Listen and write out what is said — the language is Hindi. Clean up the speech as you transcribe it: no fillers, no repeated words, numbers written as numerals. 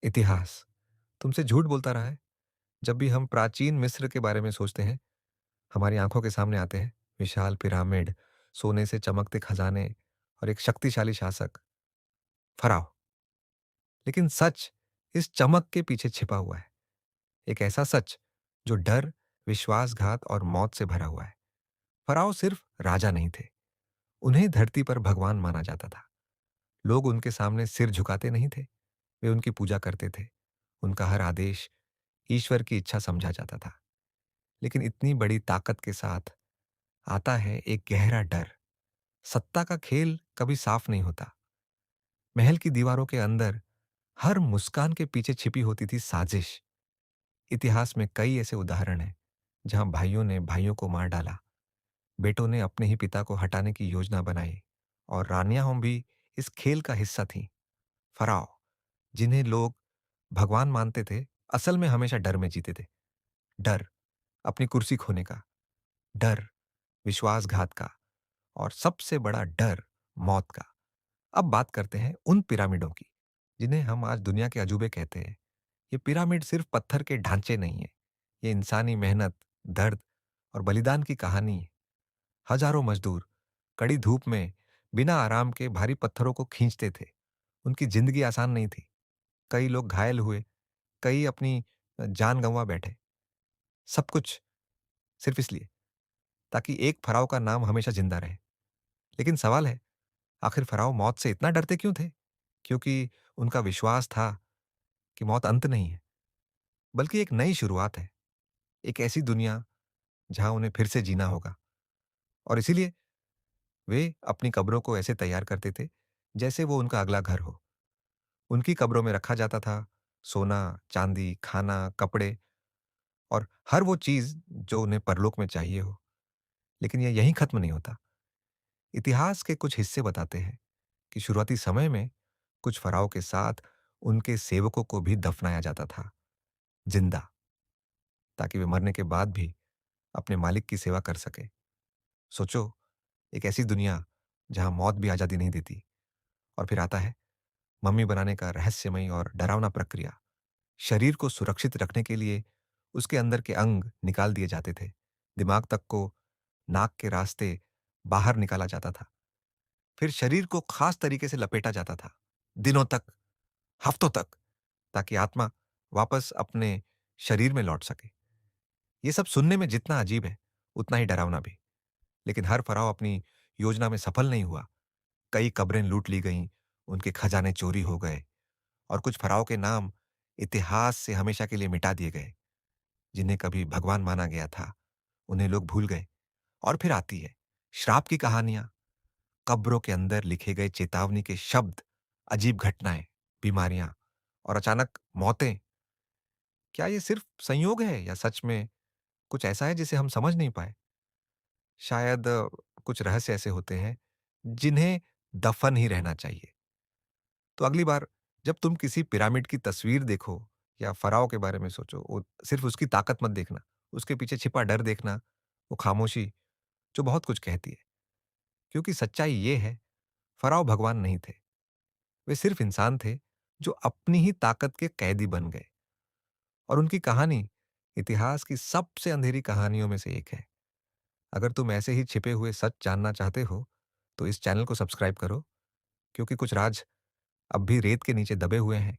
इतिहास तुमसे झूठ बोलता रहा है। जब भी हम प्राचीन मिस्र के बारे में सोचते हैं, हमारी आंखों के सामने आते हैं विशाल पिरामिड, सोने से चमकते खजाने और एक शक्तिशाली शासक फराओ। लेकिन सच इस चमक के पीछे छिपा हुआ है। एक ऐसा सच जो डर, विश्वासघात और मौत से भरा हुआ है। फराओ सिर्फ राजा नहीं थे, उन्हें धरती पर भगवान माना जाता था। लोग उनके सामने सिर झुकाते नहीं थे, वे उनकी पूजा करते थे। उनका हर आदेश ईश्वर की इच्छा समझा जाता था। लेकिन इतनी बड़ी ताकत के साथ आता है एक गहरा डर। सत्ता का खेल कभी साफ नहीं होता। महल की दीवारों के अंदर हर मुस्कान के पीछे छिपी होती थी साजिश। इतिहास में कई ऐसे उदाहरण हैं जहां भाइयों ने भाइयों को मार डाला, बेटों ने अपने ही पिता को हटाने की योजना बनाई, और रानियां भी इस खेल का हिस्सा थीं। फराओ, जिन्हें लोग भगवान मानते थे, असल में हमेशा डर में जीते थे। डर अपनी कुर्सी खोने का, डर विश्वासघात का, और सबसे बड़ा डर मौत का। अब बात करते हैं उन पिरामिडों की जिन्हें हम आज दुनिया के अजूबे कहते हैं। ये पिरामिड सिर्फ पत्थर के ढांचे नहीं है, ये इंसानी मेहनत, दर्द और बलिदान की कहानी है। हजारों मजदूर कड़ी धूप में बिना आराम के भारी पत्थरों को खींचते थे। उनकी जिंदगी आसान नहीं थी। कई लोग घायल हुए, कई अपनी जान गंवा बैठे। सब कुछ सिर्फ इसलिए ताकि एक फराव का नाम हमेशा जिंदा रहे। लेकिन सवाल है, आखिर फराव मौत से इतना डरते क्यों थे? क्योंकि उनका विश्वास था कि मौत अंत नहीं है, बल्कि एक नई शुरुआत है। एक ऐसी दुनिया जहां उन्हें फिर से जीना होगा। और इसीलिए वे अपनी कब्रों को ऐसे तैयार करते थे जैसे वो उनका अगला घर हो। उनकी कब्रों में रखा जाता था सोना, चांदी, खाना, कपड़े और हर वो चीज जो उन्हें परलोक में चाहिए हो। लेकिन यह यहीं खत्म नहीं होता। इतिहास के कुछ हिस्से बताते हैं कि शुरुआती समय में कुछ फराव के साथ उनके सेवकों को भी दफनाया जाता था, जिंदा, ताकि वे मरने के बाद भी अपने मालिक की सेवा कर सके। सोचो, एक ऐसी दुनिया जहां मौत भी आजादी नहीं देती। और फिर आता है मम्मी बनाने का रहस्यमयी और डरावना प्रक्रिया। शरीर को सुरक्षित रखने के लिए उसके अंदर के अंग निकाल दिए जाते थे। दिमाग तक को नाक के रास्ते बाहर निकाला जाता था। फिर शरीर को खास तरीके से लपेटा जाता था, दिनों तक, हफ्तों तक, ताकि आत्मा वापस अपने शरीर में लौट सके। ये सब सुनने में जितना अजीब है, उतना ही डरावना भी। लेकिन हर फराव अपनी योजना में सफल नहीं हुआ। कई कब्रें लूट ली गईं, उनके खजाने चोरी हो गए, और कुछ फराव के नाम इतिहास से हमेशा के लिए मिटा दिए गए। जिन्हें कभी भगवान माना गया था, उन्हें लोग भूल गए। और फिर आती है श्राप की कहानियां, कब्रों के अंदर लिखे गए चेतावनी के शब्द, अजीब घटनाएं, बीमारियां और अचानक मौतें। क्या ये सिर्फ संयोग है या सच में कुछ ऐसा है जिसे हम समझ नहीं पाए? शायद कुछ रहस्य ऐसे होते हैं जिन्हें दफन ही रहना चाहिए। तो अगली बार जब तुम किसी पिरामिड की तस्वीर देखो या फराव के बारे में सोचो, सिर्फ उसकी ताकत मत देखना, उसके पीछे छिपा डर देखना, वो खामोशी जो बहुत कुछ कहती है। क्योंकि सच्चाई ये है, फराव भगवान नहीं थे, वे सिर्फ इंसान थे जो अपनी ही ताकत के कैदी बन गए। और उनकी कहानी इतिहास की सबसे अंधेरी कहानियों में से एक है। अगर तुम ऐसे ही छिपे हुए सच जानना चाहते हो, तो इस चैनल को सब्सक्राइब करो, क्योंकि कुछ राज अब भी रेत के नीचे दबे हुए हैं।